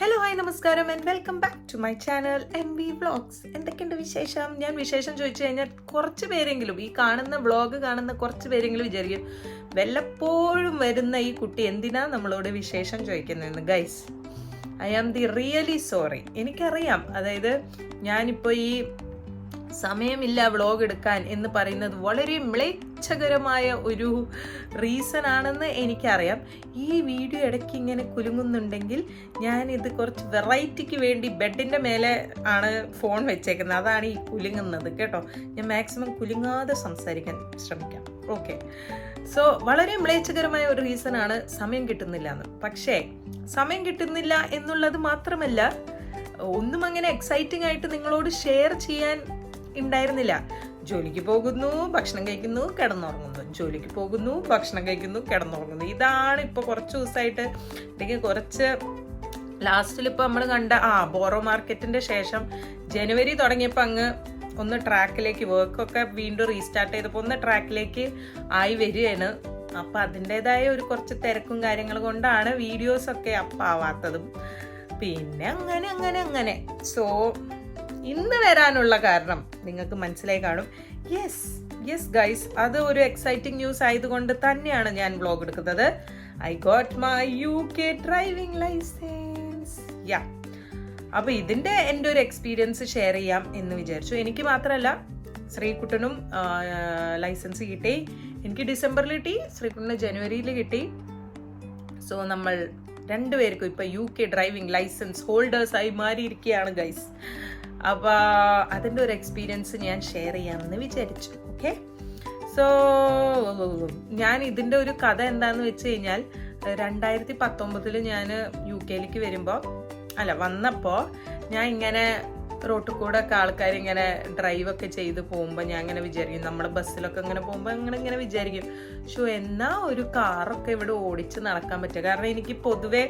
Hello hi നമസ്കാരം and welcome back to my channel MV vlogs. എന്തൊക്കെയുണ്ട് വിശേഷം? ഞാൻ വിശേഷം ചോദിച്ചു കഴിഞ്ഞാൽ കുറച്ച് പേരെങ്കിലും ഈ കാണുന്ന വ്ളോഗ് കാണുന്ന കുറച്ച് പേരെങ്കിലും വിചാരിക്കും വല്ലപ്പോഴും വരുന്ന ഈ കുട്ടി എന്തിനാ നമ്മളോട് വിശേഷം ചോദിക്കുന്നതെന്ന്. Guys, I am the really sorry. എനിക്കറിയാം, അതായത് ഞാനിപ്പോൾ ഈ സമയമില്ല വ്ളോഗ് എടുക്കാൻ എന്ന് പറയുന്നത് വളരെ മ്ലേച്ഛകരമായ ഒരു റീസൺ ആണെന്ന് എനിക്കറിയാം. ഈ വീഡിയോ ഇടയ്ക്ക് ഇങ്ങനെ കുലുങ്ങുന്നുണ്ടെങ്കിൽ ഞാനിത് കുറച്ച് വെറൈറ്റിക്ക് വേണ്ടി ബെഡിൻ്റെ മേലെ ആണ് ഫോൺ വെച്ചേക്കുന്നത്, അതാണ് ഈ കുലുങ്ങുന്നത് കേട്ടോ. ഞാൻ മാക്സിമം കുലുങ്ങാതെ സംസാരിക്കാൻ ശ്രമിക്കാം. ഓക്കെ, സോ വളരെ മ്ലേച്ഛകരമായ ഒരു റീസൺ ആണ് സമയം കിട്ടുന്നില്ല എന്ന്. പക്ഷേ സമയം കിട്ടുന്നില്ല എന്നുള്ളത് മാത്രമല്ല, ഒന്നും അങ്ങനെ എക്സൈറ്റിംഗ് ആയിട്ട് നിങ്ങളോട് ഷെയർ ചെയ്യാൻ ഉണ്ടായിരുന്നില്ല. ജോലിക്ക് പോകുന്നു, ഭക്ഷണം കഴിക്കുന്നു, കിടന്നുറങ്ങുന്നു, ജോലിക്ക് പോകുന്നു, ഭക്ഷണം കഴിക്കുന്നു, കിടന്നുറങ്ങുന്നു. ഇതാണ് ഇപ്പോൾ കുറച്ച് ദിവസമായിട്ട്. അല്ലെങ്കിൽ കുറച്ച് ലാസ്റ്റിൽ ഇപ്പോൾ നമ്മൾ കണ്ട ബോറോ മാർക്കറ്റിന്റെ ശേഷം ജനുവരി തുടങ്ങിയപ്പോൾ അങ്ങ് ഒന്ന് ട്രാക്കിലേക്ക് വർക്കൊക്കെ വീണ്ടും റീസ്റ്റാർട്ട് ചെയ്തപ്പോൾ ഒന്ന് ട്രാക്കിലേക്ക് ആയി വരികയാണ്. അപ്പം അതിൻ്റെതായ ഒരു കുറച്ച് തിരക്കും കാര്യങ്ങൾ കൊണ്ടാണ് വീഡിയോസൊക്കെ അപ്പാവാത്തതും. പിന്നെ അങ്ങനെ സോ ഇന്ന് വരാനുള്ള കാരണം നിങ്ങൾക്ക് മനസ്സിലായി കാണും. യെസ് ഗൈസ്, അത് ഒരു എക്സൈറ്റിംഗ് ന്യൂസ് ആയതുകൊണ്ട് തന്നെയാണ് ഞാൻ വ്ളോഗ് എടുക്കുന്നത്. I got my UK driving licence. അപ്പോൾ ഇതിൻ്റെ എൻ്റെ ഒരു എക്സ്പീരിയൻസ് ഷെയർ ചെയ്യാം എന്ന് വിചാരിച്ചു. എനിക്ക് മാത്രമല്ല, ശ്രീകുട്ടനും ലൈസൻസ് കിട്ടി. എനിക്ക് ഡിസംബറിൽ കിട്ടി, ശ്രീകുട്ടന് ജനുവരിയിൽ കിട്ടി. സോ നമ്മൾ രണ്ടുപേർക്കും ഇപ്പം UK ഡ്രൈവിംഗ് ലൈസൻസ് ഹോൾഡേഴ്സായി മാറിയിരിക്കുകയാണ് ഗൈസ്. അപ്പോൾ അതിൻ്റെ ഒരു എക്സ്പീരിയൻസ് ഞാൻ ഷെയർ ചെയ്യാമെന്ന് വിചാരിച്ചു. ഓക്കെ, സോ ഞാൻ ഇതിൻ്റെ ഒരു കഥ എന്താണെന്ന് വെച്ച് കഴിഞ്ഞാൽ 2019 ഞാൻ UK വന്നപ്പോൾ ഞാൻ ഇങ്ങനെ റോട്ടിൽ കൂടെ ഒക്കെ ആൾക്കാരിങ്ങനെ ഡ്രൈവൊക്കെ ചെയ്ത് പോകുമ്പോൾ ഞാൻ ഇങ്ങനെ വിചാരിക്കും, നമ്മൾ ബസ്സിലൊക്കെ ഇങ്ങനെ പോകുമ്പോൾ ഇങ്ങനെ വിചാരിക്കും, എന്നാ ഒരു കാറൊക്കെ ഇവിടെ ഓടിച്ച് നടക്കാൻ പറ്റുക. കാരണം എനിക്ക് പൊതുവേ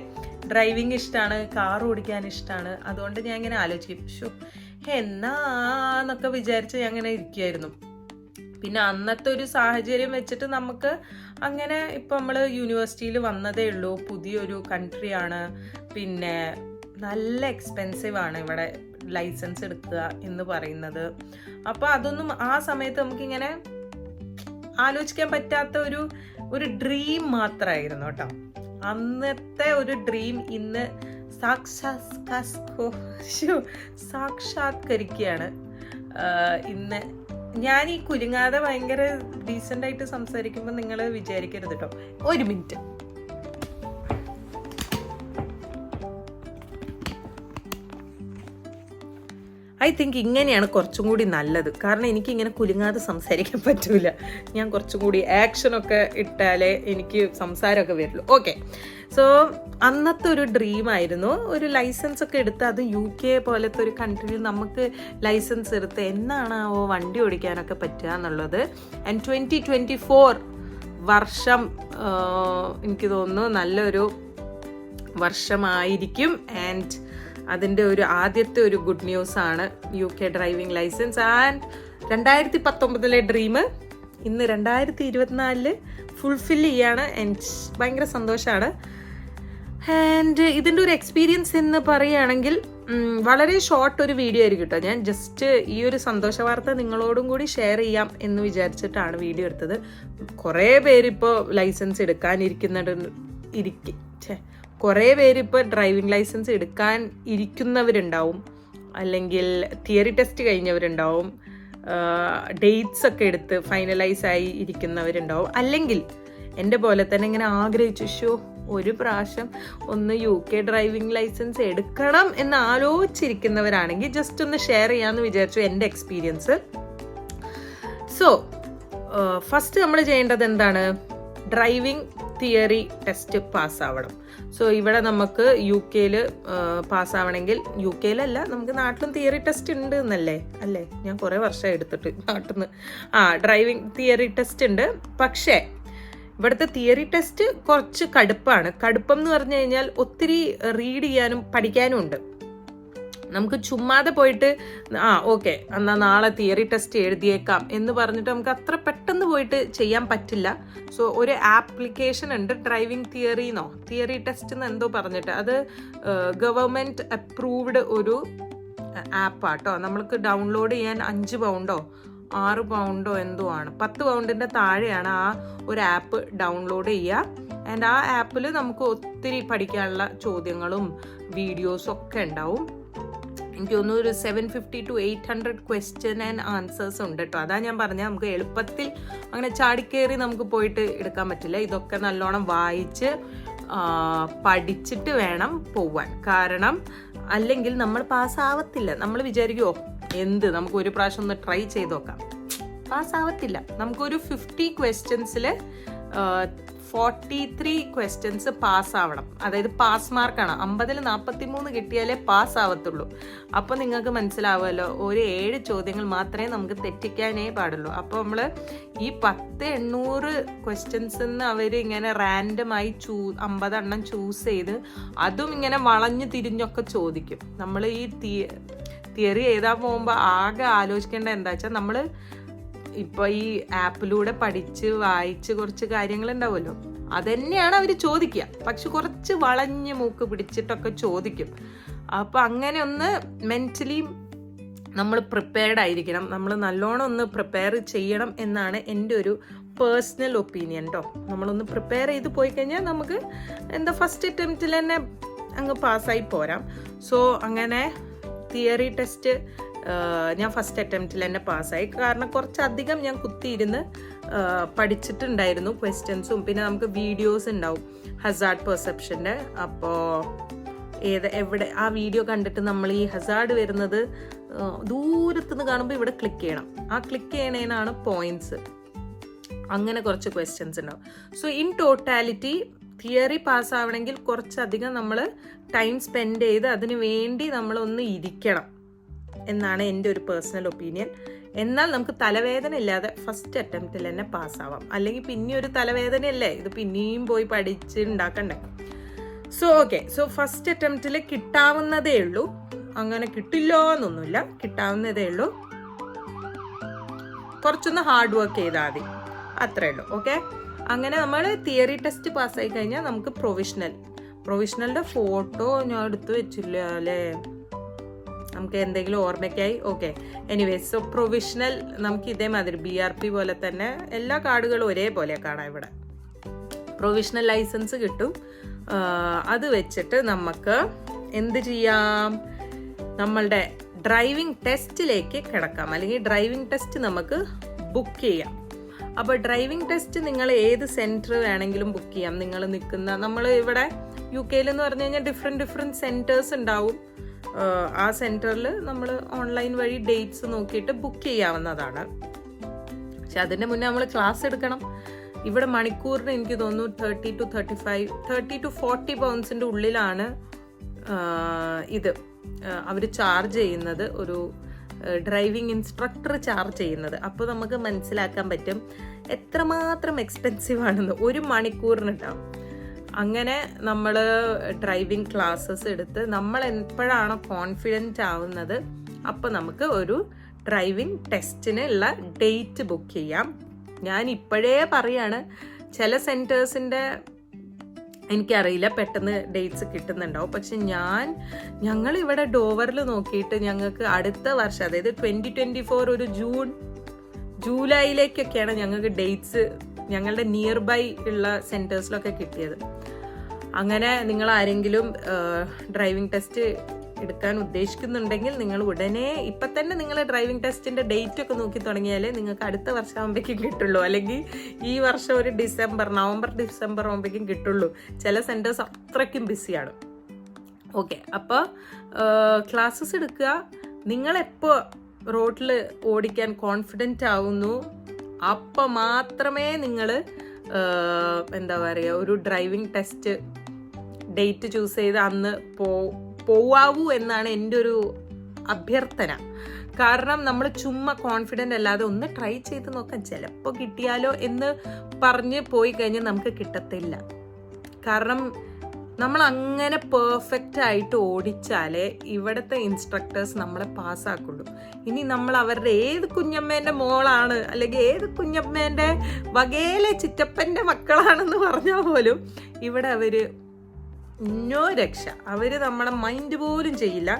ഡ്രൈവിംഗ് ഇഷ്ടമാണ്, കാർ ഓടിക്കാൻ ഇഷ്ടമാണ്. അതുകൊണ്ട് ഞാൻ ഇങ്ങനെ ആലോചിക്കും, എന്നാന്നൊക്കെ വിചാരിച്ച് ഞാൻ അങ്ങനെ ഇരിക്കുമായിരുന്നു. പിന്നെ അന്നത്തെ ഒരു സാഹചര്യം വെച്ചിട്ട് നമുക്ക് അങ്ങനെ ഇപ്പം നമ്മൾ യൂണിവേഴ്സിറ്റിയിൽ വന്നതേ ഉള്ളൂ, പുതിയൊരു കൺട്രിയാണ്, പിന്നെ നല്ല എക്സ്പെൻസീവ് ആണ് ഇവിടെ ലൈസൻസ് എടുക്കുക എന്ന് പറയുന്നത്. അപ്പോൾ അതൊന്നും ആ സമയത്ത് നമുക്കിങ്ങനെ ആലോചിക്കാൻ പറ്റാത്ത ഒരു ഡ്രീം മാത്രമായിരുന്നു കേട്ടോ. അന്നത്തെ ഒരു ഡ്രീം ഇന്ന് സാക്ഷാത്കരിക്കുകയാണ്. ഇന്ന് ഞാൻ ഈ കുലുങ്ങാതെ ഭയങ്കര ഡീസൻ്റ് ആയിട്ട് സംസാരിക്കുമ്പോൾ നിങ്ങൾ വിചാരിക്കരുത് കേട്ടോ. ഒരു മിനിറ്റ്. ഐ തിങ്ക് ഇങ്ങനെയാണ് കുറച്ചും കൂടി നല്ലത്. കാരണം എനിക്കിങ്ങനെ കുലുങ്ങാതെ സംസാരിക്കാൻ പറ്റൂല. ഞാൻ കുറച്ചും കൂടി ആക്ഷനൊക്കെ ഇട്ടാലേ എനിക്ക് സംസാരമൊക്കെ വരുള്ളൂ. ഓക്കെ, സോ അന്നത്തെ ഒരു ഡ്രീമായിരുന്നു ഒരു ലൈസൻസ് ഒക്കെ എടുത്ത്, അത് UK പോലത്തെ ഒരു കൺട്രിയിൽ നമുക്ക് ലൈസൻസ് എടുത്ത് എന്നാണാവോ വണ്ടി ഓടിക്കാനൊക്കെ പറ്റുക എന്നുള്ളത്. ആൻഡ് 2024 വർഷം എനിക്ക് തോന്നുന്നു നല്ലൊരു വർഷമായിരിക്കും. ആൻഡ് അതിൻ്റെ ഒരു ആദ്യത്തെ ഒരു ഗുഡ് ന്യൂസ് ആണ് UK driving licence. And 2019 dream ഇന്ന് 2024 ഫുൾഫിൽ ചെയ്യാണ്. ആൻഡ് ഭയങ്കര സന്തോഷമാണ്. ആൻഡ് ഇതിൻ്റെ ഒരു എക്സ്പീരിയൻസ് എന്ന് പറയുകയാണെങ്കിൽ വളരെ ഷോർട്ട് ഒരു വീഡിയോ ആയിരിക്കും കേട്ടോ. ഞാൻ ജസ്റ്റ് ഈ ഒരു സന്തോഷ വാർത്ത നിങ്ങളോടും കൂടി ഷെയർ ചെയ്യാം എന്ന് വിചാരിച്ചിട്ടാണ് വീഡിയോ എടുത്തത്. കുറേ പേരിപ്പോൾ ലൈസൻസ് കുറേ പേരിപ്പോൾ ഡ്രൈവിംഗ് ലൈസൻസ് എടുക്കാൻ ഇരിക്കുന്നവരുണ്ടാവും, അല്ലെങ്കിൽ തിയറി ടെസ്റ്റ് കഴിഞ്ഞവരുണ്ടാവും, ഡേറ്റ്സ് ഒക്കെ എടുത്ത് ഫൈനലൈസ് ആയി ഇരിക്കുന്നവരുണ്ടാവും, അല്ലെങ്കിൽ എൻ്റെ പോലെ തന്നെ ഇങ്ങനെ ആഗ്രഹിച്ചു ഒരു പ്രാവശ്യം ഒന്ന് UK ഡ്രൈവിംഗ് ലൈസൻസ് എടുക്കണം എന്ന് ആലോചിച്ചിരിക്കുന്നവരാണെങ്കിൽ ജസ്റ്റ് ഒന്ന് ഷെയർ ചെയ്യാമെന്ന് വിചാരിച്ചു എൻ്റെ എക്സ്പീരിയൻസ്. സോ ഫസ്റ്റ് നമ്മൾ ചെയ്യേണ്ടത് എന്താണ്? ഡ്രൈവിംഗ് തിയറി ടെസ്റ്റ് പാസ്സാവണം. സോ ഇവിടെ നമുക്ക് UK പാസ്സാവണമെങ്കിൽ, UK നമുക്ക് നാട്ടിലും തിയറി ടെസ്റ്റ് ഉണ്ട് എന്നല്ലേ? ഞാൻ കുറേ വർഷം എടുത്തിട്ട് നാട്ടിൽ നിന്ന് ഡ്രൈവിംഗ് തിയറി ടെസ്റ്റ് ഉണ്ട്. പക്ഷേ ഇവിടുത്തെ തിയറി ടെസ്റ്റ് കുറച്ച് കടുപ്പം എന്ന് പറഞ്ഞു കഴിഞ്ഞാൽ ഒത്തിരി റീഡ് ചെയ്യാനും പഠിക്കാനും ഉണ്ട്. നമുക്ക് ചുമ്മാതെ പോയിട്ട് ഓക്കെ എന്നാൽ നാളെ തിയറി ടെസ്റ്റ് എഴുതിയേക്കാം എന്ന് പറഞ്ഞിട്ട് നമുക്ക് അത്ര പെട്ടെന്ന് പോയിട്ട് ചെയ്യാൻ പറ്റില്ല. സോ ഒരു ആപ്ലിക്കേഷൻ ഉണ്ട്, ഡ്രൈവിംഗ് തിയറി ടെസ്റ്റ് എന്ന് എന്തോ പറഞ്ഞിട്ട്, അത് ഗവൺമെൻറ് അപ്രൂവ്ഡ് ഒരു ആപ്പാട്ടോ. നമ്മൾക്ക് ഡൗൺലോഡ് ചെയ്യാൻ 5 പൗണ്ടോ 6 പൗണ്ടോ എന്തോ ആണ്, 10 പൗണ്ടിൻ്റെ താഴെയാണ് ആ ഒരു ആപ്പ് ഡൗൺലോഡ് ചെയ്യുക. ആൻഡ് ആ ആപ്പിൽ നമുക്ക് ഒത്തിരി പഠിക്കാനുള്ള ചോദ്യങ്ങളും വീഡിയോസും ഒക്കെ ഉണ്ടാവും. എനിക്ക് തോന്നുന്നു ഒരു 750 to 800 ക്വസ്റ്റ്യൻ ആൻഡ് ആൻസേഴ്സ് ഉണ്ട് കേട്ടോ. അതാ ഞാൻ പറഞ്ഞത്, നമുക്ക് എളുപ്പത്തിൽ അങ്ങനെ ചാടിക്കേറി നമുക്ക് പോയിട്ട് എടുക്കാൻ പറ്റില്ല. ഇതൊക്കെ നല്ലോണം വായിച്ച് പഠിച്ചിട്ട് വേണം പോവാൻ. കാരണം അല്ലെങ്കിൽ നമ്മൾ പാസ്സാവത്തില്ല. നമ്മൾ വിചാരിക്കുമോ നമുക്ക് ഒരു പ്രാവശ്യം ഒന്ന് ട്രൈ ചെയ്ത് നോക്കാം, പാസ്സാവത്തില്ല. നമുക്കൊരു 50 ക്വസ്റ്റ്യൻസിൽ 43 ക്വസ്റ്റ്യൻസ് പാസ്സാവണം. അതായത് പാസ് മാർക്കാണ്. 50-ൽ 43 കിട്ടിയാലേ പാസ് ആവത്തുള്ളൂ. അപ്പോൾ നിങ്ങൾക്ക് മനസ്സിലാവുമല്ലോ, ഒരു 7 ചോദ്യങ്ങൾ മാത്രമേ നമുക്ക് തെറ്റിക്കാനേ പാടുള്ളൂ. അപ്പോൾ നമ്മൾ ഈ 10-800 ക്വസ്റ്റ്യൻസ് അവർ ഇങ്ങനെ റാൻഡമായി 50 എണ്ണം ചൂസ് ചെയ്ത് അതും ഇങ്ങനെ വളഞ്ഞു തിരിഞ്ഞൊക്കെ ചോദിക്കും. നമ്മൾ ഈ തിയറി എഴുതാൻ പോകുമ്പോൾ ആകെ ആലോചിക്കേണ്ട എന്താ വെച്ചാൽ, നമ്മൾ ഇപ്പൊ ഈ ആപ്പിലൂടെ പഠിച്ച് വായിച്ച് കുറച്ച് കാര്യങ്ങൾ ഉണ്ടാവുമല്ലോ, അതന്നെയാണ് അവർ ചോദിക്കുക. പക്ഷെ കുറച്ച് വളഞ്ഞ് മൂക്ക് പിടിച്ചിട്ടൊക്കെ ചോദിക്കും. അപ്പൊ അങ്ങനെ ഒന്ന് മെന്റലി നമ്മൾ പ്രിപ്പയർഡ് ആയിരിക്കണം. നമ്മൾ നല്ലോണം ഒന്ന് പ്രിപ്പയർ ചെയ്യണം എന്നാണ് എൻ്റെ ഒരു പേഴ്സണൽ ഒപ്പീനിയൻ കേട്ടോ. നമ്മളൊന്ന് പ്രിപ്പയർ ചെയ്ത് പോയി കഴിഞ്ഞാൽ നമുക്ക് ഫസ്റ്റ് അറ്റംപ്റ്റിൽ തന്നെ അങ്ങ് പാസ്സായി പോരാം. സോ അങ്ങനെ തിയറി ടെസ്റ്റ് ഞാൻ ഫസ്റ്റ് അറ്റംപ്റ്റിൽ തന്നെ പാസ്സായി. കാരണം കുറച്ചധികം ഞാൻ കുത്തിയിരുന്ന് പഠിച്ചിട്ടുണ്ടായിരുന്നു ക്വസ്റ്റ്യൻസും. പിന്നെ നമുക്ക് വീഡിയോസ് ഉണ്ടാവും ഹസാർഡ് പെർസെപ്ഷൻ്റെ. അപ്പോൾ എവിടെ ആ വീഡിയോ കണ്ടിട്ട് നമ്മൾ ഈ ഹസാർഡ് വരുന്നത് ദൂരത്തുനിന്ന് കാണുമ്പോൾ ഇവിടെ ക്ലിക്ക് ചെയ്യണം. ആ ക്ലിക്ക് ചെയ്യണേനാണ് പോയിന്റ്സ്. അങ്ങനെ കുറച്ച് ക്വസ്റ്റ്യൻസ് ഉണ്ടാവും. സോ ഇൻ ടോട്ടാലിറ്റി തിയറി പാസ്സാവണമെങ്കിൽ കുറച്ചധികം നമ്മൾ ടൈം സ്പെൻഡ് ചെയ്ത് അതിന് വേണ്ടി നമ്മളൊന്ന് ഇരിക്കണം എന്നാണ് എൻ്റെ ഒരു പേഴ്സണൽ ഒപ്പീനിയൻ. എന്നാൽ നമുക്ക് തലവേദന ഇല്ലാതെ ഫസ്റ്റ് അറ്റംപ്റ്റിൽ തന്നെ പാസ്സാവാം. അല്ലെങ്കിൽ പിന്നെ ഒരു തലവേദനയല്ലേ, ഇത് പിന്നെയും പോയി പഠിച്ച് ഉണ്ടാക്കണ്ടേ. സോ സോ ഫസ്റ്റ് അറ്റംപ്റ്റിൽ കിട്ടാവുന്നതേ ഉള്ളൂ. അങ്ങനെ കിട്ടില്ലോ എന്നൊന്നുമില്ല, കിട്ടാവുന്നതേ ഉള്ളൂ. കുറച്ചൊന്ന് ഹാർഡ് വർക്ക് ചെയ്താൽ മതി, അത്രേ ഉള്ളൂ. ഓക്കെ, അങ്ങനെ നമ്മൾ തിയറി ടെസ്റ്റ് പാസ്സായി കഴിഞ്ഞാൽ നമുക്ക് പ്രൊവിഷണലിൻ്റെ ഫോട്ടോ ഞാൻ എടുത്ത് വെച്ചില്ല അല്ലേ, നമുക്ക് എന്തെങ്കിലും ഓർമ്മയ്ക്കായി. ഓക്കെ, എനിവേസ് സോ പ്രൊവിഷണൽ നമുക്ക് ഇതേമാതിരി BRP പോലെ തന്നെ എല്ലാ കാർഡുകളും ഒരേപോലെ കാണാം. ഇവിടെ പ്രൊവിഷണൽ ലൈസൻസ് കിട്ടും. അത് വെച്ചിട്ട് നമുക്ക് എന്ത് ചെയ്യാം, നമ്മളുടെ ഡ്രൈവിംഗ് ടെസ്റ്റിലേക്ക് കിടക്കാം. അല്ലെങ്കിൽ ഡ്രൈവിംഗ് ടെസ്റ്റ് നമുക്ക് ബുക്ക് ചെയ്യാം. അപ്പോൾ ഡ്രൈവിംഗ് ടെസ്റ്റ് നിങ്ങൾ ഏത് സെൻറ്റർ വേണമെങ്കിലും ബുക്ക് ചെയ്യാം. നിങ്ങൾ നമ്മൾ ഇവിടെ UK എന്ന് പറഞ്ഞു കഴിഞ്ഞാൽ ഡിഫറെൻറ്റ് സെൻറ്റേഴ്സ് ഉണ്ടാവും. ആ സെൻറ്ററിൽ നമ്മൾ ഓൺലൈൻ വഴി ഡേറ്റ്സ് നോക്കിയിട്ട് ബുക്ക് ചെയ്യാവുന്നതാണ്. പക്ഷെ അതിൻ്റെ മുന്നേ നമ്മൾ ക്ലാസ് എടുക്കണം. ഇവിടെ മണിക്കൂറിന് എനിക്ക് തോന്നുന്നു 30 to 40 പൗണ്ട്സിൻ്റെ ഉള്ളിലാണ് ഇത് അവർ ചാർജ് ചെയ്യുന്നത്, ഒരു ഡ്രൈവിംഗ് ഇൻസ്ട്രക്ടർ ചാർജ് ചെയ്യുന്നത്. അപ്പോൾ നമുക്ക് മനസ്സിലാക്കാൻ പറ്റും എത്രമാത്രം എക്സ്പെൻസീവ് ആണെന്ന്. 1 മണിക്കൂറിനുണ്ടാവും. അങ്ങനെ നമ്മൾ ഡ്രൈവിംഗ് ക്ലാസ്സസ് എടുത്ത് നമ്മൾ എപ്പോഴാണോ കോൺഫിഡൻ്റ് ആവുന്നത് അപ്പോൾ നമുക്ക് ഒരു ഡ്രൈവിംഗ് ടെസ്റ്റിനുള്ള ഡേറ്റ് ബുക്ക് ചെയ്യാം. ഞാൻ ഇപ്പോഴേ പറയാണ്, ചില സെൻറ്റേഴ്സിൻ്റെ എനിക്കറിയില്ല പെട്ടെന്ന് ഡേറ്റ്സ് കിട്ടുന്നുണ്ടാവും. പക്ഷെ ഞങ്ങളിവിടെ ഡോവറിൽ നോക്കിയിട്ട് ഞങ്ങൾക്ക് അടുത്ത വർഷം, അതായത് 2024 ഒരു ജൂലൈയിലേക്കൊക്കെയാണ് ഞങ്ങൾക്ക് ഡേറ്റ്സ് ഞങ്ങളുടെ നിയർ ബൈ ഉള്ള സെൻറ്റേഴ്സിലൊക്കെ കിട്ടിയത്. അങ്ങനെ നിങ്ങൾ ആരെങ്കിലും ഡ്രൈവിംഗ് ടെസ്റ്റ് എടുക്കാൻ ഉദ്ദേശിക്കുന്നുണ്ടെങ്കിൽ നിങ്ങൾ ഉടനെ ഇപ്പം തന്നെ നിങ്ങൾ ഡ്രൈവിംഗ് ടെസ്റ്റിൻ്റെ ഡേറ്റ് ഒക്കെ നോക്കി തുടങ്ങിയാലേ നിങ്ങൾക്ക് അടുത്ത വർഷം ആകുമ്പോഴേക്കും കിട്ടുള്ളൂ. അല്ലെങ്കിൽ ഈ വർഷം ഒരു നവംബർ ഡിസംബർ ആകുമ്പോഴേക്കും കിട്ടുള്ളൂ. ചില സെൻറ്റേഴ്സ് അത്രയ്ക്കും ബിസിയാണ്. ഓക്കെ, അപ്പോൾ ക്ലാസ്സസ് എടുക്കുക. നിങ്ങളെപ്പോൾ റോഡിൽ ഓടിക്കാൻ കോൺഫിഡൻ്റ് ആവുന്നു അപ്പം മാത്രമേ നിങ്ങൾ ഒരു ഡ്രൈവിംഗ് ടെസ്റ്റ് ഡേറ്റ് ചൂസ് ചെയ്ത് അന്ന് പോവാവൂ എന്നാണ് എൻ്റെ ഒരു അഭ്യർത്ഥന. കാരണം നമ്മൾ ചുമ്മാ കോൺഫിഡൻ്റ് അല്ലാതെ ഒന്ന് ട്രൈ ചെയ്ത് നോക്കാം, ചിലപ്പോൾ കിട്ടിയാലോ എന്ന് പറഞ്ഞ് പോയി കഴിഞ്ഞാൽ നമുക്ക് കിട്ടത്തില്ല. കാരണം നമ്മൾ അങ്ങനെ പെർഫെക്റ്റ് ആയിട്ട് ഓടിച്ചാലേ ഇവിടുത്തെ ഇൻസ്ട്രക്ടേഴ്സ് നമ്മളെ പാസ്സാക്കുള്ളൂ. ഇനി നമ്മൾ അവരുടെ ഏത് കുഞ്ഞമ്മേൻ്റെ മോളാണ് അല്ലെങ്കിൽ ഏത് കുഞ്ഞമ്മേൻ്റെ വകയിലെ ചിറ്റപ്പൻ്റെ മക്കളാണെന്ന് പറഞ്ഞാൽ പോലും ഇവിടെ അവർ നോ രക്ഷ. അവർ നമ്മളെ മൈൻഡ് പോലും ചെയ്യില്ല.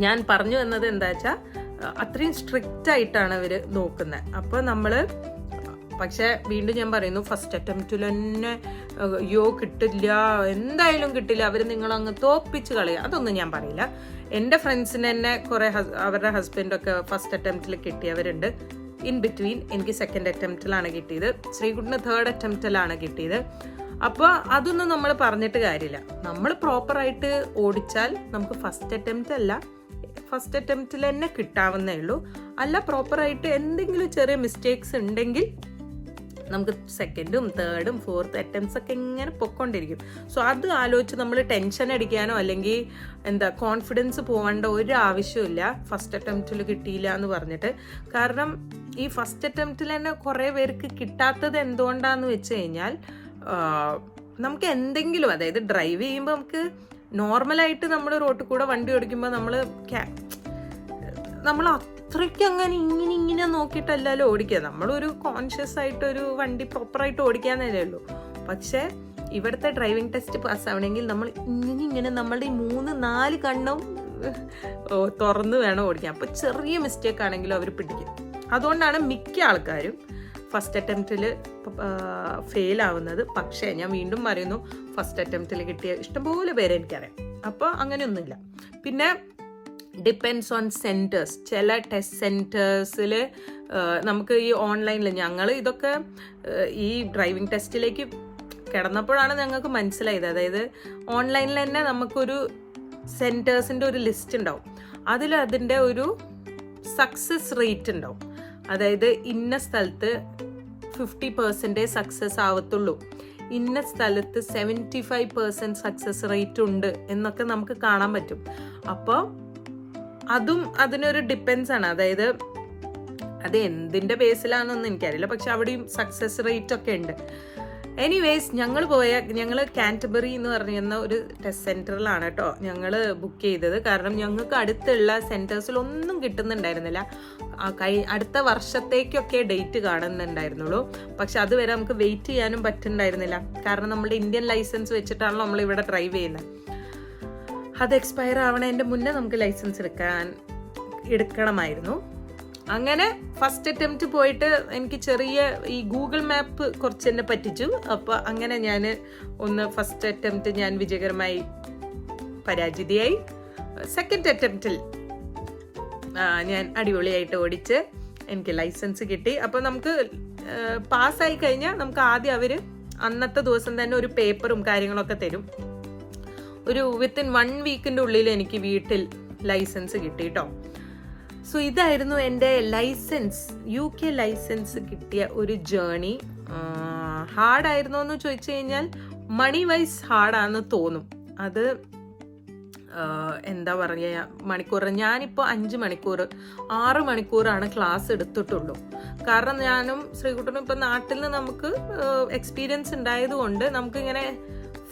ഞാൻ പറഞ്ഞു വന്നത് എന്താ വെച്ചാൽ അത്രയും സ്ട്രിക്റ്റ് ആയിട്ടാണ് അവർ നോക്കുന്നത്. അപ്പോൾ നമ്മൾ പക്ഷെ വീണ്ടും ഞാൻ പറയുന്നു, ഫസ്റ്റ് അറ്റംപ്റ്റിൽ തന്നെ കിട്ടില്ല, എന്തായാലും കിട്ടില്ല, അവർ നിങ്ങളങ്ങ് തോപ്പിച്ച് കളയുക, അതൊന്നും ഞാൻ പറയില്ല. എൻ്റെ ഫ്രണ്ട്സിന് തന്നെ കുറേ അവരുടെ ഹസ്ബൻഡൊക്കെ ഫസ്റ്റ് അറ്റംപ്റ്റിൽ കിട്ടിയവരുണ്ട്. ഇൻ ബിറ്റ്വീൻ എനിക്ക് സെക്കൻഡ് അറ്റംപ്റ്റിലാണ് കിട്ടിയത്, ശ്രീകുട്ടിന് തേർഡ് അറ്റംപ്റ്റിലാണ് കിട്ടിയത്. അപ്പോൾ അതൊന്നും നമ്മൾ പറഞ്ഞിട്ട് കാര്യമില്ല. നമ്മൾ പ്രോപ്പറായിട്ട് ഓടിച്ചാൽ നമുക്ക് ഫസ്റ്റ് അറ്റംപ്റ്റ് അല്ല, ഫസ്റ്റ് അറ്റംപ്റ്റിൽ തന്നെ കിട്ടാവുന്നേ ഉള്ളൂ. അല്ല പ്രോപ്പറായിട്ട് എന്തെങ്കിലും ചെറിയ മിസ്റ്റേക്സ് ഉണ്ടെങ്കിൽ നമുക്ക് സെക്കൻഡും തേർഡും ഫോർത്ത് അറ്റംപ്റ്റ്സ് ഒക്കെ ഇങ്ങനെ പൊയ്ക്കൊണ്ടിരിക്കും. സോ അത് ആലോചിച്ച് നമ്മൾ ടെൻഷൻ അടിക്കാനോ അല്ലെങ്കിൽ കോൺഫിഡൻസ് പോകേണ്ട ഒരു ആവശ്യമില്ല ഫസ്റ്റ് അറ്റംപ്റ്റിൽ കിട്ടിയില്ല എന്ന് പറഞ്ഞിട്ട്. കാരണം ഈ ഫസ്റ്റ് അറ്റംപ്റ്റിൽ തന്നെ കുറേ പേർക്ക് കിട്ടാത്തത് എന്തുകൊണ്ടാന്ന് വെച്ച് കഴിഞ്ഞാൽ നമുക്ക് എന്തെങ്കിലും, അതായത് ഡ്രൈവ് ചെയ്യുമ്പോൾ നമുക്ക് നോർമലായിട്ട് നമ്മൾ റോട്ടിൽ കൂടെ വണ്ടി ഓടിക്കുമ്പോൾ നമ്മൾ അത്രയ്ക്ക് അങ്ങനെ ഇങ്ങനെ നോക്കിയിട്ടല്ലല്ലോ ഓടിക്കുക. നമ്മളൊരു കോൺഷ്യസ് ആയിട്ട് ഒരു വണ്ടി പ്രോപ്പറായിട്ട് ഓടിക്കാന്നല്ലേ ഉള്ളൂ. പക്ഷേ ഇവിടുത്തെ ഡ്രൈവിംഗ് ടെസ്റ്റ് പാസ്സാവണമെങ്കിൽ നമ്മൾ ഇങ്ങനെ നമ്മളുടെ ഈ 3-4 കണ്ണും തുറന്ന് വേണം ഓടിക്കാൻ. അപ്പോൾ ചെറിയ മിസ്റ്റേക്ക് ആണെങ്കിലും അവർ പിടിക്കും. അതുകൊണ്ടാണ് മിക്ക ആൾക്കാരും ഫസ്റ്റ് അറ്റംപ്റ്റിൽ ഫെയിൽ ആവുന്നത്. പക്ഷേ ഞാൻ വീണ്ടും പറയുന്നു, ഫസ്റ്റ് അറ്റംപ്റ്റിൽ കിട്ടിയ ഇഷ്ടംപോലെ പേരെ എനിക്കറിയാം. അപ്പോൾ അങ്ങനെയൊന്നുമില്ല. പിന്നെ ഡിപ്പെൻഡ്സ് ഓൺ സെൻറ്റേഴ്സ്. ചില ടെസ്റ്റ് സെൻറ്റേഴ്സിൽ നമുക്ക് ഈ ഓൺലൈനിൽ ഞങ്ങൾ ഇതൊക്കെ ഈ ഡ്രൈവിംഗ് ടെസ്റ്റിലേക്ക് കിടന്നപ്പോഴാണ് ഞങ്ങൾക്ക് മനസ്സിലായത്. അതായത് ഓൺലൈനിൽ തന്നെ നമുക്കൊരു സെൻറ്റേഴ്സിൻ്റെ ഒരു ലിസ്റ്റ് ഉണ്ടാവും. അതിൽ അതിൻ്റെ ഒരു സക്സസ് റേറ്റ് ഉണ്ടാവും. അതായത് ഇന്ന സ്ഥലത്ത് 50% സക്സസ് ആവത്തുള്ളൂ, ഇന്ന സ്ഥലത്ത് 75% സക്സസ് റേറ്റ് ഉണ്ട് എന്നൊക്കെ നമുക്ക് കാണാൻ പറ്റും. അപ്പോൾ അതും അതിനൊരു ഡിപ്പെൻസ് ആണ്. അതായത് അത് എന്തിൻ്റെ ബേസിലാണെന്നൊന്നും എനിക്കറിയില്ല, പക്ഷെ അവിടെയും സക്സസ് റേറ്റ് ഒക്കെ ഉണ്ട്. എനിവേസ് ഞങ്ങൾ കാൻറ്റർബറി എന്ന് പറയുന്ന ഒരു ടെസ്റ്റ് സെൻറ്ററിലാണ് കേട്ടോ ഞങ്ങൾ ബുക്ക് ചെയ്തത്. കാരണം ഞങ്ങൾക്ക് അടുത്തുള്ള സെൻറ്റേഴ്സിലൊന്നും കിട്ടുന്നുണ്ടായിരുന്നില്ല. അടുത്ത വർഷത്തേക്കൊക്കെ ഡേറ്റ് കാണുന്നുണ്ടായിരുന്നുള്ളൂ. പക്ഷെ അതുവരെ നമുക്ക് വെയിറ്റ് ചെയ്യാനും പറ്റുന്നുണ്ടായിരുന്നില്ല. കാരണം നമ്മുടെ ഇന്ത്യൻ ലൈസൻസ് വെച്ചിട്ടാണല്ലോ നമ്മളിവിടെ ഡ്രൈവ് ചെയ്യുന്നത്. അത് എക്സ്പയർ ആവണതിൻ്റെ മുന്നേ നമുക്ക് ലൈസൻസ് എടുക്കണമായിരുന്നു. അങ്ങനെ ഫസ്റ്റ് അറ്റംപ്റ്റ് പോയിട്ട് എനിക്ക് ചെറിയ ഈ ഗൂഗിൾ മാപ്പ് കുറച്ച് എന്നെ പറ്റിച്ചു. അപ്പോൾ അങ്ങനെ ഞാൻ ഫസ്റ്റ് അറ്റംപ്റ്റ് ഞാൻ വിജയകരമായി പരാജിതയായി. സെക്കൻഡ് അറ്റംപ്റ്റിൽ ഞാൻ അടിപൊളിയായിട്ട് ഓടിച്ച് എനിക്ക് ലൈസൻസ് കിട്ടി. അപ്പോൾ നമുക്ക് പാസ്സായി കഴിഞ്ഞാൽ നമുക്ക് ആദ്യം അവർ അന്നത്തെ ദിവസം തന്നെ ഒരു പേപ്പറും കാര്യങ്ങളൊക്കെ തരും. ഒരു വിത്തിൻ 1 വീക്കിൻ്റെ ഉള്ളിൽ എനിക്ക് വീട്ടിൽ ലൈസൻസ് കിട്ടി കേട്ടോ. സോ ഇതായിരുന്നു എൻ്റെ UK ലൈസൻസ് കിട്ടിയ ഒരു ജേണി. ഹാർഡായിരുന്നോ എന്ന് ചോദിച്ചു കഴിഞ്ഞാൽ മണി വൈസ് ഹാർഡാണെന്ന് തോന്നും. അത് എന്താ പറയുക, മണിക്കൂർ ഞാനിപ്പോൾ 5 മണിക്കൂർ 6 മണിക്കൂറാണ് ക്ലാസ് എടുത്തിട്ടുള്ളൂ. കാരണം ഞാനും ശ്രീകുട്ടനും ഇപ്പം നാട്ടിൽ നിന്ന് നമുക്ക് എക്സ്പീരിയൻസ് ഉണ്ടായതുകൊണ്ട് നമുക്കിങ്ങനെ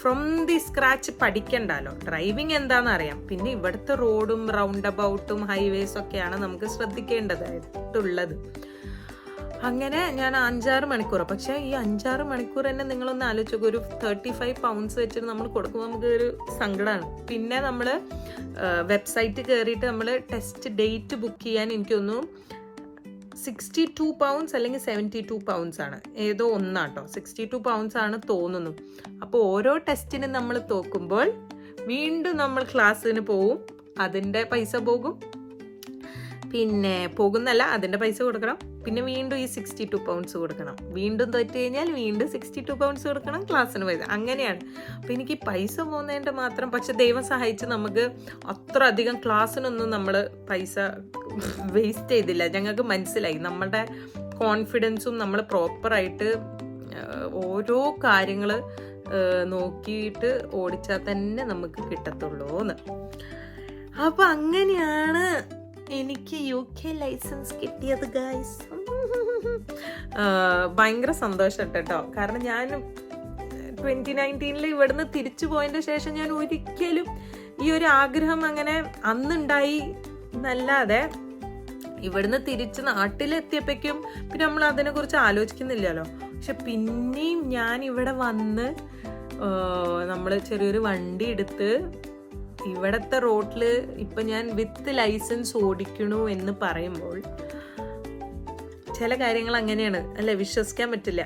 ഫ്രം ദി സ്ക്രാച്ച് പഠിക്കണ്ടല്ലോ. ഡ്രൈവിംഗ് എന്താണെന്ന് അറിയാം. പിന്നെ ഇവിടുത്തെ റോഡും റൗണ്ട് അബൌട്ടും ഹൈവേസ് ഒക്കെയാണ് നമുക്ക് ശ്രദ്ധിക്കേണ്ടതായിട്ടുള്ളത്. അങ്ങനെ ഞാൻ 5-6 മണിക്കൂർ. പക്ഷേ ഈ 5-6 മണിക്കൂർ തന്നെ നിങ്ങളൊന്ന് ആലോചിച്ച് നോക്കുക. ഒരു 35 പൗണ്ട്സ് വെച്ചിട്ട് നമ്മൾ കൊടുക്കുമ്പോൾ നമുക്ക് ഒരു സങ്കടമാണ്. പിന്നെ നമ്മൾ വെബ്സൈറ്റ് കയറിയിട്ട് നമ്മൾ ടെസ്റ്റ് ഡേറ്റ് ബുക്ക് ചെയ്യാൻ എനിക്കൊന്നു 62 പൗണ്ട്സ് അല്ലെങ്കിൽ 72 പൗണ്ട്സ് ആണ്, ഏതോ ഒന്നാട്ടോ. 62 പൗണ്ട്സ് ആണ് തോന്നുന്നു. അപ്പോൾ ഓരോ ടെസ്റ്റിനും നമ്മൾ തോക്കുമ്പോൾ വീണ്ടും നമ്മൾ ക്ലാസ്സിന് പോവും, അതിൻ്റെ പൈസ പോകും. പിന്നെ പോകുന്നല്ല, അതിൻ്റെ പൈസ കൊടുക്കണം. പിന്നെ വീണ്ടും ഈ 62 പൗണ്ട്സ് കൊടുക്കണം. വീണ്ടും തോറ്റ് കഴിഞ്ഞാൽ വീണ്ടും 62 പൗണ്ട്സ് കൊടുക്കണം, ക്ലാസ്സിന് പൈസ. അങ്ങനെയാണ്. അപ്പോൾ എനിക്ക് പൈസ പോകുന്നതിൻ്റെ മാത്രം. പക്ഷെ ദൈവം സഹായിച്ച് നമുക്ക് അത്ര അധികം ക്ലാസ്സിനൊന്നും നമ്മൾ പൈസ വേസ്റ്റ് ചെയ്തില്ല. ഞങ്ങൾക്ക് മനസ്സിലായി നമ്മുടെ കോൺഫിഡൻസും നമ്മൾ പ്രോപ്പറായിട്ട് ഓരോ കാര്യങ്ങൾ നോക്കിയിട്ട് ഓടിച്ചാൽ തന്നെ നമുക്ക് കിട്ടത്തുള്ളൂ എന്ന്. അപ്പോൾ അങ്ങനെയാണ് എനിക്ക് UK ലൈസൻസ് കിട്ടിയത് ഗൈസ്. ഭയങ്കര സന്തോഷം കേട്ടോ. കാരണം ഞാൻ 2019 ഇവിടുന്ന് തിരിച്ചു പോയതിൻ്റെ ശേഷം ഞാൻ ഒരിക്കലും ഈ ഒരു ആഗ്രഹം അങ്ങനെ അന്നുണ്ടായി എന്നല്ലാതെ ഇവിടുന്ന് തിരിച്ച് നാട്ടിലെത്തിയപ്പോഴേക്കും പിന്നെ നമ്മൾ അതിനെക്കുറിച്ച് ആലോചിക്കുന്നില്ലല്ലോ. പക്ഷെ പിന്നെയും ഞാൻ ഇവിടെ വന്ന് നമ്മൾ ചെറിയൊരു വണ്ടി എടുത്ത് ഇവിടത്തെ റോഡിൽ ഇപ്പം ഞാൻ വിത്ത് ലൈസൻസ് ഓടിക്കണു എന്ന് പറയുമ്പോൾ ചില കാര്യങ്ങൾ അങ്ങനെയാണ് അല്ലേ, വിശ്വസിക്കാൻ പറ്റില്ല.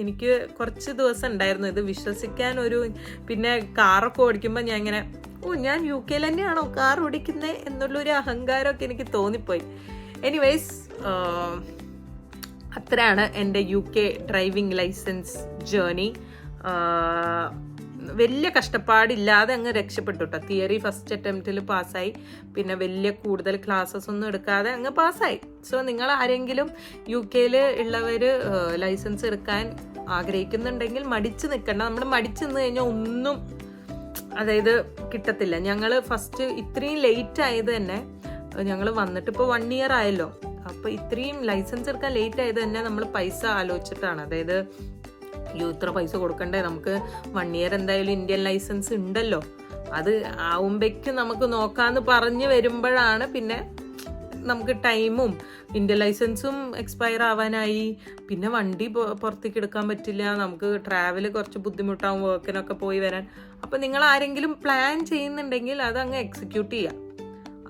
എനിക്ക് കുറച്ച് ദിവസം ഉണ്ടായിരുന്നു ഇത് വിശ്വസിക്കാൻ പിന്നെ കാറൊക്കെ ഓടിക്കുമ്പോൾ ഞാൻ ഇങ്ങനെ ഞാൻ UK തന്നെയാണോ കാർ ഓടിക്കുന്നത് എന്നുള്ളൊരു അഹങ്കാരമൊക്കെ എനിക്ക് തോന്നിപ്പോയി. എനിവേയ്സ് അത്രയാണ് എൻ്റെ UK ഡ്രൈവിംഗ് ലൈസൻസ് ജേർണി. വലിയ കഷ്ടപ്പാടില്ലാതെ അങ്ങ് രക്ഷപ്പെട്ടു കേട്ടോ. തിയറി ഫസ്റ്റ് അറ്റംപ്റ്റിൽ പാസ്സായി, പിന്നെ വലിയ കൂടുതൽ ക്ലാസ്സസ് ഒന്നും എടുക്കാതെ അങ്ങ് പാസ്സായി. സോ നിങ്ങൾ ആരെങ്കിലും UK ഉള്ളവർ ലൈസൻസ് എടുക്കാൻ ആഗ്രഹിക്കുന്നുണ്ടെങ്കിൽ മടിച്ച് നിൽക്കണ്ട. നമ്മൾ മടിച്ച് നിന്ന് കഴിഞ്ഞാൽ ഒന്നും അതായത് കിട്ടത്തില്ല. ഞങ്ങൾ ഫസ്റ്റ് ഇത്രയും ലേറ്റ് ആയത് തന്നെ, ഞങ്ങൾ വന്നിട്ട് ഇപ്പോൾ 1 year ആയല്ലോ. അപ്പോൾ ഇത്രയും ലൈസൻസ് എടുക്കാൻ ലേറ്റ് ആയത് തന്നെ നമ്മൾ പൈസ ആലോചിച്ചിട്ടാണ്. അതായത് ഇത്ര പൈസ കൊടുക്കണ്ടേ, നമുക്ക് 1 year എന്തായാലും ഇന്ത്യൻ ലൈസൻസ് ഉണ്ടല്ലോ, അത് ആവുമ്പോഴേക്കും നമുക്ക് നോക്കാമെന്ന് പറഞ്ഞ് വരുമ്പോഴാണ് പിന്നെ നമുക്ക് ടൈമും ഇന്ത്യൻ ലൈസൻസും എക്സ്പയർ ആവാനായി. പിന്നെ വണ്ടി പുറത്തേക്ക് എടുക്കാൻ പറ്റില്ല, നമുക്ക് ട്രാവൽ കുറച്ച് ബുദ്ധിമുട്ടാവും വർക്കിനൊക്കെ പോയി വരാൻ. അപ്പം നിങ്ങൾ ആരെങ്കിലും പ്ലാൻ ചെയ്യുന്നുണ്ടെങ്കിൽ അതങ്ങ് എക്സിക്യൂട്ട് ചെയ്യുക,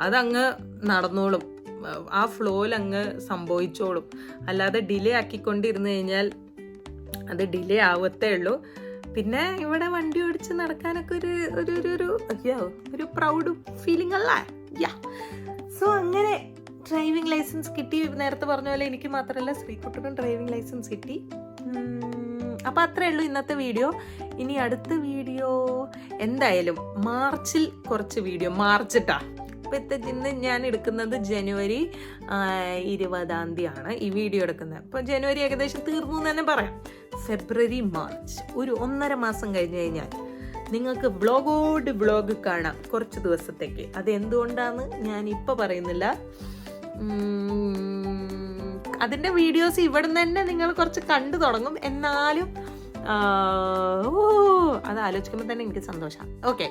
അതങ്ങ് നടന്നോളും, ആ ഫ്ലോയിൽ അങ്ങ് സംഭവിച്ചോളും. അല്ലാതെ ഡിലേ ആക്കിക്കൊണ്ടിരുന്നു കഴിഞ്ഞാൽ അത് ഡിലേ ആവത്തേ ഉള്ളൂ. പിന്നെ ഇവിടെ വണ്ടി ഓടിച്ച് നടക്കാനൊക്കെ ഒരു പ്രൗഡ് ഫീലിംഗ് അല്ലേ. സോ അങ്ങനെ ഡ്രൈവിംഗ് ലൈസൻസ് കിട്ടി. നേരത്തെ പറഞ്ഞ പോലെ എനിക്ക് മാത്രമല്ല ശ്രീകുട്ടനും ഡ്രൈവിംഗ് ലൈസൻസ് കിട്ടി. അപ്പം അത്രേ ഉള്ളൂ ഇന്നത്തെ വീഡിയോ. ഇനി അടുത്ത വീഡിയോ എന്തായാലും മാർച്ചിൽ കുറച്ച് വീഡിയോ, മാർച്ചിട്ടാ. ഇന്ന് ഞാൻ എടുക്കുന്നത് January 20 ഈ വീഡിയോ എടുക്കുന്നത്. അപ്പോൾ January ഏകദേശം തീർന്നു എന്ന് തന്നെ പറയാം. February March ഒരു 1.5 മാസം കഴിഞ്ഞ് കഴിഞ്ഞാൽ നിങ്ങൾക്ക് വ്ളോഗ് കാണാം കുറച്ച് ദിവസത്തേക്ക്. അതെന്തുകൊണ്ടാന്ന് ഞാൻ ഇപ്പോൾ പറയുന്നില്ല. അതിൻ്റെ വീഡിയോസ് ഇവിടെ നിന്ന് തന്നെ നിങ്ങൾ കുറച്ച് കണ്ടു തുടങ്ങും. എന്നാലും അത് ആലോചിക്കുമ്പോൾ തന്നെ എനിക്ക് സന്തോഷം. ഓക്കെ,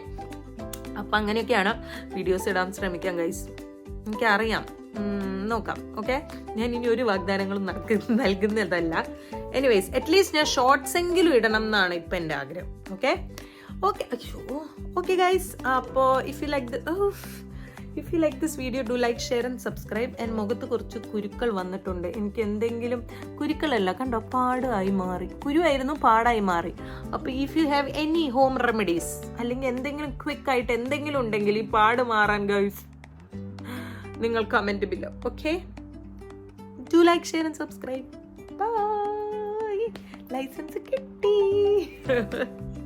അപ്പം അങ്ങനെയൊക്കെയാണ് വീഡിയോസ് ഇടാൻ ശ്രമിക്കാം ഗൈസ്. എനിക്കറിയാം, നോക്കാം. ഓക്കെ, ഞാൻ ഇനി ഒരു വാഗ്ദാനങ്ങളും നൽകുന്നതല്ല. എനിവേയ്സ് അറ്റ്ലീസ്റ്റ് ഞാൻ ഷോർട്സ് എങ്കിലും ഇടണം എന്നാണ് ഇപ്പം എൻ്റെ ആഗ്രഹം. ഓക്കെ ഗൈസ്, അപ്പോൾ if you like this video do like, share and subscribe. എൻ്റെ മുഖത്ത് കുറച്ച് കുരുക്കൾ വന്നിട്ടുണ്ട്. എനിക്ക് എന്തെങ്കിലും കുരുക്കളല്ല, കണ്ടോ, പാടായി മാറി. കുരുവായിരുന്നു, പാടായി മാറി. അപ്പോൾ if you have any home remedies അല്ലെങ്കിൽ എന്തെങ്കിലും ക്വിക്കായിട്ട് എന്തെങ്കിലും ഉണ്ടെങ്കിൽ ഈ പാട് മാറാൻ ഗൈസ്, നിങ്ങൾ comment below. Okay, do like, share and subscribe. Bye. Licence കിട്ടി.